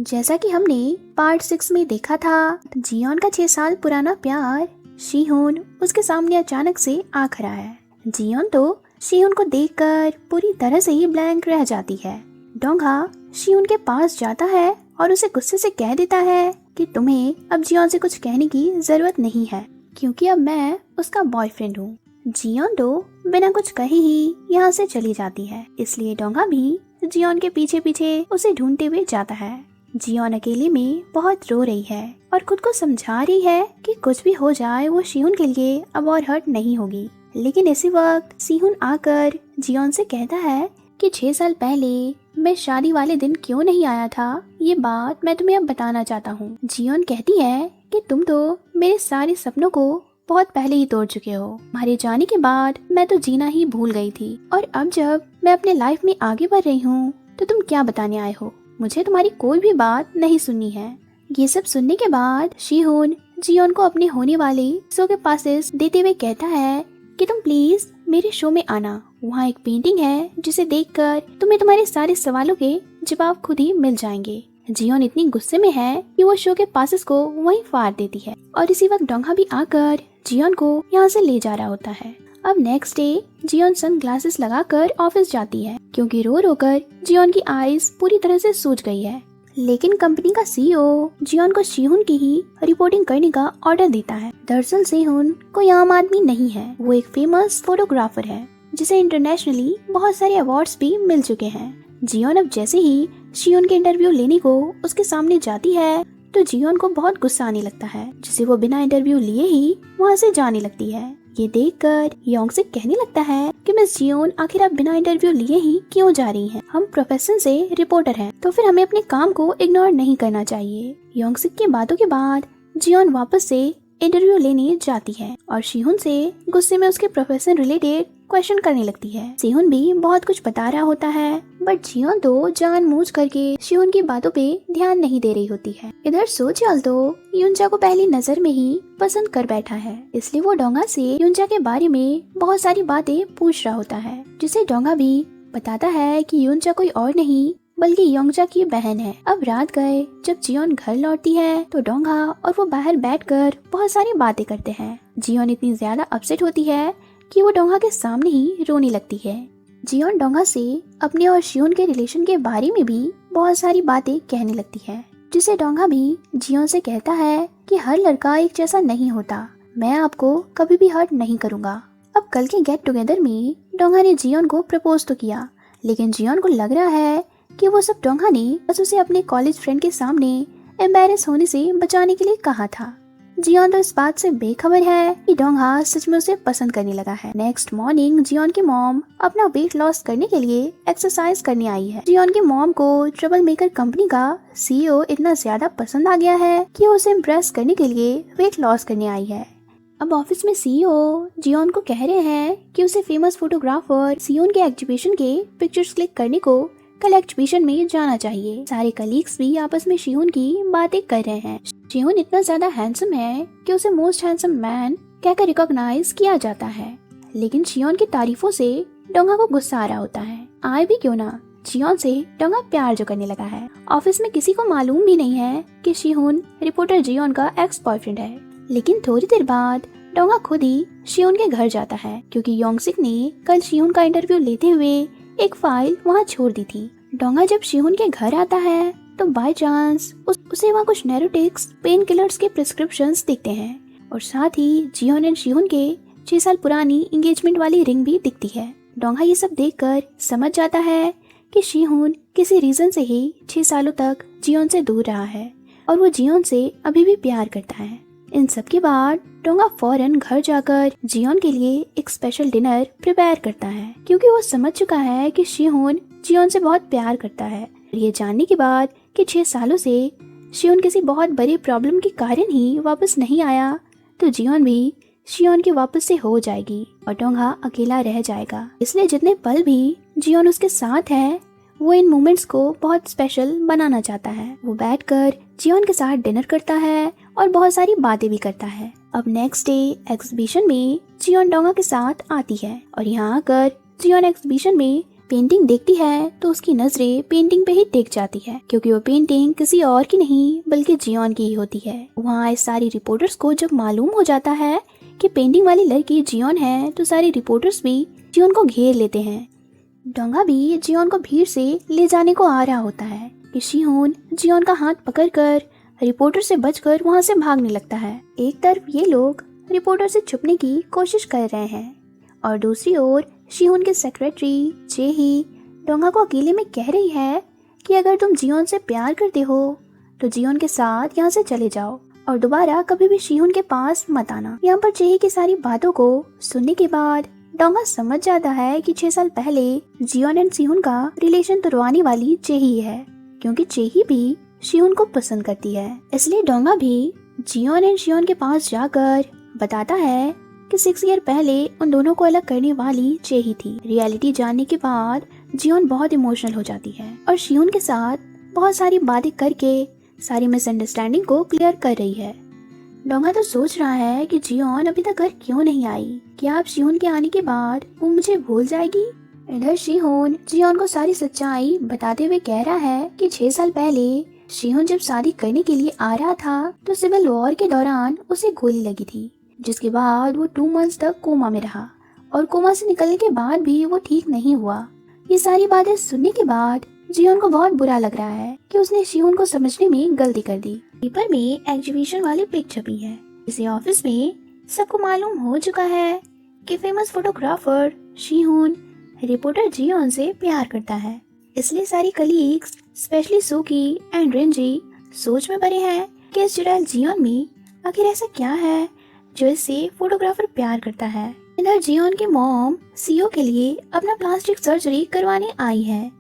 जैसा कि हमने पार्ट 6 में देखा था, जियोन का 6 साल पुराना प्यार शीहुन उसके सामने अचानक से आ खड़ा है। जियोन तो शीहुन को देखकर पूरी तरह से ही ब्लैंक रह जाती है। डोंगा शीहुन के पास जाता है और उसे गुस्से से कह देता है कि तुम्हें अब जियोन से कुछ कहने की जरूरत नहीं है, क्योंकि अब मैं उसका बॉयफ्रेंड हूँ। जियोन तो बिना कुछ कहे ही यहाँ से चली जाती है, इसलिए डोंगा भी जियोन के पीछे पीछे उसे ढूंढते हुए जाता है। जियोन अकेले में बहुत रो रही है और खुद को समझा रही है कि कुछ भी हो जाए वो शीहुन के लिए अब और हर्ट नहीं होगी। लेकिन इसी वक्त शीहुन आकर जियोन से कहता है कि 6 साल पहले मैं शादी वाले दिन क्यों नहीं आया था, ये बात मैं तुम्हें अब बताना चाहता हूँ। जियोन कहती है कि तुम तो मेरे सारे सपनों को बहुत पहले ही तोड़ चुके हो। तुम्हारे जाने के बाद मैं तो जीना ही भूल गई थी, और अब जब मैं अपने लाइफ में आगे बढ़ रही हूँ तो तुम क्या बताने आए हो? मुझे तुम्हारी कोई भी बात नहीं सुननी है। ये सब सुनने के बाद शीहुन जियोन को अपने होने वाले शो के पासेस देते हुए कहता है कि तुम प्लीज मेरे शो में आना। वहाँ एक पेंटिंग है जिसे देखकर तुम्हें तुम्हारे सारे सवालों के जवाब खुद ही मिल जाएंगे। जियोन इतनी गुस्से में है कि वो शो के पासेस को वहीं फाड़ देती है, और इसी वक्त डोंगा भी आकर जियोन को यहाँ से ले जा रहा होता है। अब नेक्स्ट डे जियोन सन ग्लासेस लगाकर ऑफिस जाती है, क्योंकि रो रो कर जियोन की आईज पूरी तरह से सूज गई है। लेकिन कंपनी का सीईओ जियोन को शीहुन की ही रिपोर्टिंग करने का ऑर्डर देता है। दरअसल शीहुन कोई आम आदमी नहीं है, वो एक फेमस फोटोग्राफर है जिसे इंटरनेशनली बहुत सारे अवार्ड्स भी मिल चुके हैं। जियोन अब जैसे ही शीहुन के इंटरव्यू लेने को उसके सामने जाती है तो जियोन को बहुत गुस्सा आने लगता है, जिसे वो बिना इंटरव्यू लिए ही वहाँ से जाने लगती है। ये देखकर योंगसिक कहने लगता है कि मिस जियोन, आखिर आप बिना इंटरव्यू लिए ही क्यों जा रही हैं? हम प्रोफेशन से रिपोर्टर हैं, तो फिर हमें अपने काम को इग्नोर नहीं करना चाहिए। योंगसिक की बातों के बाद जियोन वापस से इंटरव्यू लेने जाती है और शीहुन से गुस्से में उसके प्रोफेशन रिलेटेड क्वेश्चन करने लगती है। शीहुन भी बहुत कुछ बता रहा होता है, बट जियोन तो जानबूझ करके शीहुन की बातों पे ध्यान नहीं दे रही होती है। इधर सोचल तो युनजा को पहली नजर में ही पसंद कर बैठा है, इसलिए वो डोंगा से युनजा के बारे में बहुत सारी बातें पूछ रहा होता है, जिसे डोंगा भी बताता है कि युनजा कोई और नहीं बल्कि योंगजा की बहन है। अब रात गए जब जियोन घर लौटती है तो डोंगा और वो बाहर बैठकर बहुत सारी बातें करते हैं। जियोन इतनी ज्यादा अपसेट होती है कि वो डोंगा के सामने ही रोने लगती है। जियोन डोंगा से अपने और शीहुन के रिलेशन के बारे में भी बहुत सारी बातें कहने लगती है, जिसे डोंगा भी जियोन से कहता है कि हर लड़का एक जैसा नहीं होता, मैं आपको कभी भी हर्ट नहीं करूँगा। अब कल के गेट टुगेदर में डोंगा ने जियोन को प्रपोज तो किया, लेकिन जियोन को लग रहा है कि वो सब डोंगा ने बस उसे अपने कॉलेज फ्रेंड के सामने एम्बैरेस होने से बचाने के लिए कहा था। जियोन तो इस बात से बेखबर है कि डोंगा सच में उसे पसंद करने लगा है। नेक्स्ट मॉर्निंग जियोन की मॉम अपना वेट लॉस करने के लिए एक्सरसाइज करने आई है। जियोन की मॉम को ट्रबल मेकर कंपनी का सीईओ इतना ज्यादा पसंद आ गया है कि वो उसे इम्प्रेस करने के लिए वेट लॉस करने आई है। अब ऑफिस में सीईओ जियोन को कह रहे हैं कि उसे फेमस फोटोग्राफर शीहुन के एग्जीबिशन के पिक्चर्स क्लिक करने को कल एग्जीबिशन में जाना चाहिए। सारे कलीग्स भी आपस में शीहुन की बातें कर रहे हैं। शीहुन इतना ज्यादा हैंडसम है कि उसे मोस्ट हैंडसम मैन कहकर रिकॉग्नाइज किया जाता है, लेकिन शीहुन की तारीफों से डोंगा को गुस्सा आ रहा होता है। आए भी क्यों ना, जियोन से डोंगा प्यार जो करने लगा है। ऑफिस में किसी को मालूम भी नहीं है कि शीहुन रिपोर्टर जियोन का एक्स बॉयफ्रेंड है। लेकिन थोड़ी देर बाद डोंगा खुद ही शीहुन के घर जाता है, क्योंकि योंगसिक ने कल शीहुन का इंटरव्यू लेते हुए एक फाइल वहाँ छोड़ दी थी। डोंगा जब शीहुन के घर आता है तो बाय चांस उसे वहाँ कुछ नैरोटिक्स पेन किलर्स के प्रिस्क्रिप्शंस दिखते हैं, और साथ ही जियोन एंड शीहुन के 6 साल पुरानी एंगेजमेंट वाली रिंग भी दिखती है। डोंगा ये सब देखकर समझ जाता है कि शीहुन किसी रीजन से ही 6 सालों तक जियोन से दूर रहा है और वो जियोन से अभी भी प्यार करता है। इन सब के बाद डोंगा फौरन घर जाकर जियोन के लिए एक स्पेशल डिनर प्रिपेयर करता है, क्योंकि वो समझ चुका है कि शीहुन जियोन से बहुत प्यार करता है। ये जानने के बाद कि 6 सालों से शीहुन किसी बहुत बड़ी प्रॉब्लम के कारण ही वापस नहीं आया, तो जियोन भी शीहुन की वापस से हो जाएगी और डोंगा अकेला रह जाएगा। इसलिए जितने पल भी जियोन उसके साथ है वो इन मोमेंट्स को बहुत स्पेशल बनाना चाहता है। वो बैठकर जियोन के साथ डिनर करता है और बहुत सारी बातें भी करता है। अब नेक्स्ट डे एग्जीबिशन में जियोन डोंगा के साथ आती है और यहाँ आकर जियोन एग्जीबिशन में पेंटिंग देखती है तो उसकी नजरें पेंटिंग पे ही टिक जाती है, क्योंकि वो पेंटिंग किसी और की नहीं बल्कि जियोन की ही होती है। वहाँ आए सारी रिपोर्टर्स को जब मालूम हो जाता है कि पेंटिंग वाली लड़की जियोन है तो सारे रिपोर्टर्स भी जियोन को घेर लेते हैं। डोंगा भी जियोन को भीड़ से ले जाने को आ रहा होता है कि शिहोन जियोन का हाथ पकड़कर रिपोर्टर से बचकर वहाँ से भागने लगता है। एक तरफ ये लोग रिपोर्टर से छुपने की कोशिश कर रहे हैं और दूसरी ओर शिहोन के सेक्रेटरी जेही डोंगा को अकेले में कह रही है कि अगर तुम जियोन से प्यार करते हो तो जियोन के साथ यहाँ से चले जाओ और दोबारा कभी भी शिहोन के पास मत आना। यहाँ पर जेही की सारी बातों को सुनने के बाद डोंगा समझ जाता है कि 6 साल पहले जियोन एंड शिहोन का रिलेशन तुड़वाने वाली जेही है, क्योंकि जेही भी शिहोन को पसंद करती है। इसलिए डोंगा भी जियोन एंड शिहोन के पास जाकर बताता है कि 6 ईयर पहले उन दोनों को अलग करने वाली जेही थी। रियलिटी जानने के बाद जियोन बहुत इमोशनल हो जाती है और शिहोन के साथ बहुत सारी बातें करके सारी मिसअंडरस्टैंडिंग को क्लियर कर रही है। डोंगा तो सोच रहा है कि जियोन अभी तक घर क्यों नहीं आई, क्या अब शिहोन के आने के बाद वो मुझे भूल जाएगी। इधर शिहोन जियोन को सारी सच्चाई बताते हुए कह रहा है कि 6 साल पहले शिहोन जब शादी करने के लिए आ रहा था तो सिविल वॉर के दौरान उसे गोली लगी थी, जिसके बाद वो 2 मंथ्स तक कोमा में रहा और कोमा से निकलने के बाद भी वो ठीक नहीं हुआ। ये सारी बातें सुनने के बाद जियोन को बहुत बुरा लग रहा है कि उसने शिहोन को समझने में गलती कर दी। पेपर में एग्जीबिशन वाली पिक छपी है। इसी ऑफिस में सबको मालूम हो चुका है कि फेमस फोटोग्राफर शिहोन रिपोर्टर जियोन से प्यार करता है। इसलिए सारी colleagues specially Suki and Renzi सोच में पड़े हैं कि इस चुड़ैल जियोन में आखिर ऐसा क्या है जो इससे फोटोग्राफर प्यार करता है। इधर जियोन की मॉम सीओ के लिए अपना प्लास्टिक सर्जरी करवाने आई है।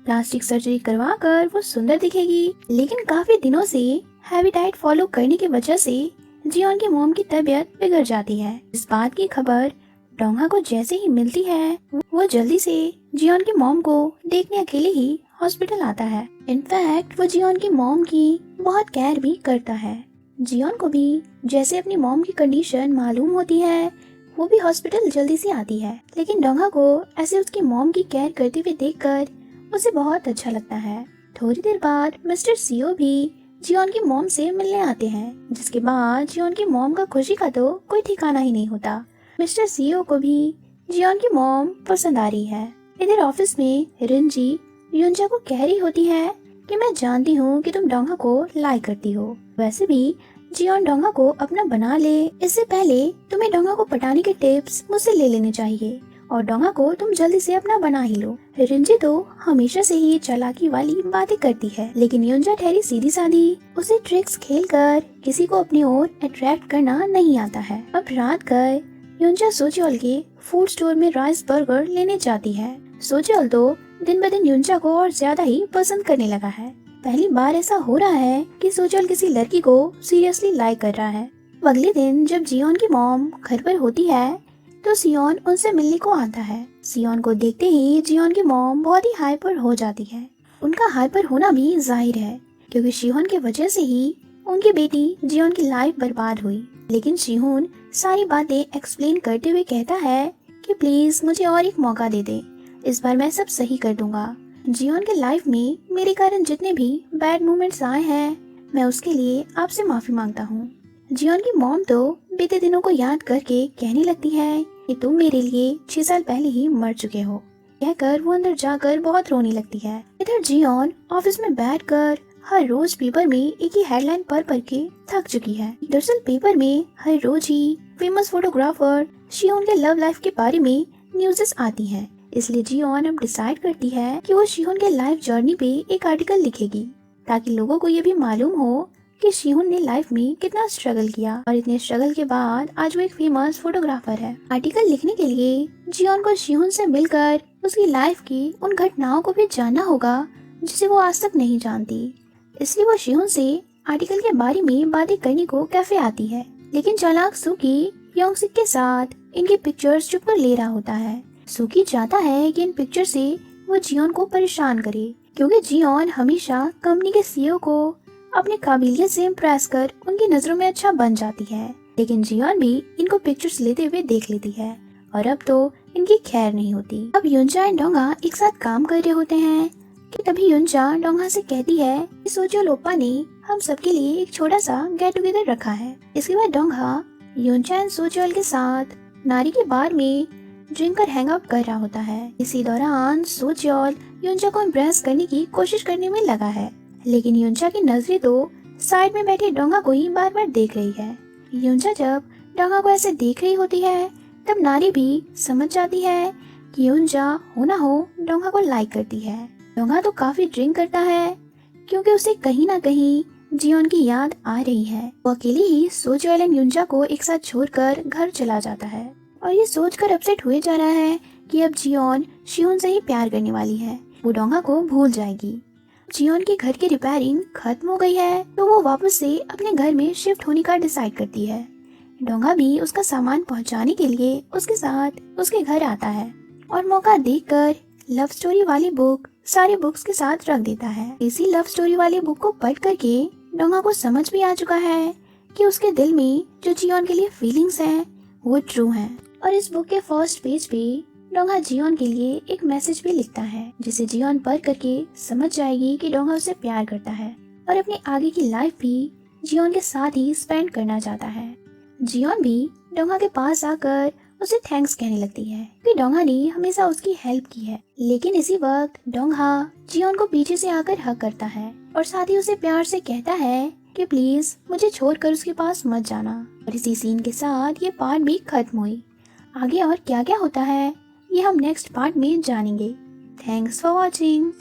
प्लास्टिक सर्जरी करवाकर वो सुंदर दिखेगी, लेकिन काफी दिनों से हैवी डाइट फॉलो करने की वजह से जियोन की मॉम की तबीयत बिगड़ जाती है। इस बात की खबर डोंगा को जैसे ही मिलती है वो जल्दी से जियोन की मॉम को देखने अकेले ही हॉस्पिटल आता है। इनफैक्ट वो जियोन की मॉम की बहुत केयर भी करता है। जियोन को भी जैसे अपनी मॉम की कंडीशन मालूम होती है वो भी हॉस्पिटल जल्दी से आती है, लेकिन डोंगा को ऐसे उसकी मॉम की केयर करते हुए देखकर उसे बहुत अच्छा लगता है। थोड़ी देर बाद मिस्टर सीओ भी जियोन की मॉम से मिलने आते हैं, जिसके बाद जियोन की मॉम का खुशी का तो कोई ठिकाना ही नहीं होता। मिस्टर सीओ को भी जियोन की मॉम पसंद आ रही है। इधर ऑफिस में रिंजी युंजा को कह रही होती है कि मैं जानती हूँ कि तुम डोंगा को लाइक करती हो, वैसे भी जियोन डोंगा को अपना बना ले, इससे पहले तुम्हें डोंगा को पटाने के टिप्स मुझसे ले लेने चाहिए और डोंगा को तुम जल्दी से अपना बना ही लो। रिंजी तो हमेशा से ही चालाकी वाली बातें करती है, लेकिन युंजा ठहरी सीधी सादी। उसे ट्रिक्स खेलकर किसी को अपनी ओर अट्रैक्ट करना नहीं आता है। अब रात कर युंजा सोजियोल के फूड स्टोर में राइस बर्गर लेने जाती है। सोजियोल तो दिन ब दिन युंजा को और ज्यादा ही पसंद करने लगा है। पहली बार ऐसा हो रहा है कि सोजियोल किसी लड़की को सीरियसली लाइक कर रहा है। अगले दिन जब जियोन की मॉम घर पर होती है तो सियोन उनसे मिलने को आता है। सियोन को देखते ही जियोन की मॉम बहुत ही हाइपर हो जाती है। उनका हाइपर होना भी जाहिर है, क्योंकि शिहोन की वजह से ही उनकी बेटी जियोन की लाइफ बर्बाद हुई। लेकिन शिहोन सारी बातें एक्सप्लेन करते हुए कहता है कि प्लीज मुझे और एक मौका दे दे, इस बार मैं सब सही कर दूंगा। जियोन के लाइफ में मेरे कारण जितने भी बैड मोमेंट्स आए हैं मैं उसके लिए आपसे माफी मांगता हूँ। जियोन की मॉम तो बीते दिनों को याद करके कहने लगती है कि तुम मेरे लिए 6 साल पहले ही मर चुके हो, कहकर वो अंदर जाकर बहुत रोने लगती है। इधर जियोन ऑफिस में बैठकर हर रोज पेपर में एक ही हेडलाइन पढ़ के थक चुकी है। दरअसल पेपर में हर रोज ही फेमस फोटोग्राफर शियोन के लव लाइफ के बारे में न्यूज़ेस आती हैं। इसलिए जियोन अब डिसाइड करती है कि वो शिहोन के लाइफ जर्नी पे एक आर्टिकल लिखेगी, ताकि लोगों को ये भी मालूम हो कि शिहोन ने लाइफ में कितना स्ट्रगल किया और इतने स्ट्रगल के बाद आज वो एक फेमस फोटोग्राफर है। आर्टिकल लिखने के लिए जियोन को शिहोन से मिलकर उसकी लाइफ की उन घटनाओं को भी जानना होगा जिसे वो आज तक नहीं जानती। इसलिए वो शिहोन से आर्टिकल के बारे में बातें करने को कैफे आती है, लेकिन चालाक सुकी योंगसिक के साथ इनकी पिक्चर्स चुप कर ले रहा होता है। सुकी चाहता है कि इन पिक्चर से वो जियोन को परेशान करे, क्योंकि जियोन हमेशा कंपनी के सीईओ को अपनी काबिलियत से इम्प्रेस कर उनकी नजरों में अच्छा बन जाती है। लेकिन जियोन भी इनको पिक्चर्स लेते हुए देख लेती है और अब तो इनकी उनकी खैर नहीं होती। अब युनचा एंड डोंगा एक साथ काम कर रहे होते हैं कि तभी युनचा डोंगा से कहती है कि सोजियोल ओप्पा ने हम सबके लिए एक छोटा सा गेट टुगेदर रखा है। इसके बाद डोंगा युनचा एंड सोजियोल के साथ नारी के बार में ड्रिंक कर हैंग आउट कर रहा होता है। इसी दौरान सोजियोल युनचा को इम्प्रेस करने की कोशिश करने में लगा है, लेकिन युनचा की नजरें तो साइड में बैठे डोंगा को ही बार बार देख रही है। युनचा जब डोंगा को ऐसे देख रही होती है तब नारी भी समझ जाती है कि युनचा हो ना हो डोंगा को लाइक करती है। डोंगा तो काफी ड्रिंक करता है क्योंकि उसे कहीं ना कहीं जियोन की याद आ रही है। वो अकेले ही सोजियोल एंड युनचा को एक साथ छोड़कर घर चला जाता है और ये सोचकर अपसेट हुए जा रहा है कि अब जियोन शिहोन से ही प्यार करने वाली है, वो डोंगा को भूल जाएगी। जियोन के घर की रिपेयरिंग खत्म हो गई है तो वो वापस से अपने घर में शिफ्ट होने का डिसाइड करती है। डोंगा भी उसका सामान पहुंचाने के लिए उसके साथ उसके घर आता है और मौका देखकर लव स्टोरी वाली बुक सारे बुक्स के साथ रख देता है। इसी लव स्टोरी वाली बुक को पढ़ करके डोंगा को समझ भी आ चुका है कि उसके दिल में जो जियोन के लिए फीलिंग्स हैं वो ट्रू हैं। और इस बुक के फर्स्ट पेज पे डोंगा जियोन के लिए एक मैसेज भी लिखता है जिसे जियोन पढ़ करके समझ जाएगी कि डोंगा उसे प्यार करता है और अपनी आगे की लाइफ भी जियोन के साथ ही स्पेंड करना चाहता है। जियोन भी डोंगा के पास आकर उसे थैंक्स कहने लगती है कि डोंगा ने हमेशा उसकी हेल्प की है। लेकिन इसी वक्त डोंगा जियोन को पीछे से आकर हक करता है और साथ ही उसे प्यार से कहता है कि प्लीज मुझे छोड़कर उसके पास मत जाना। और इसी सीन के साथ ये पार्ट भी खत्म हुई। आगे और क्या क्या होता है ये हम नेक्स्ट पार्ट में जानेंगे। Thanks for watching.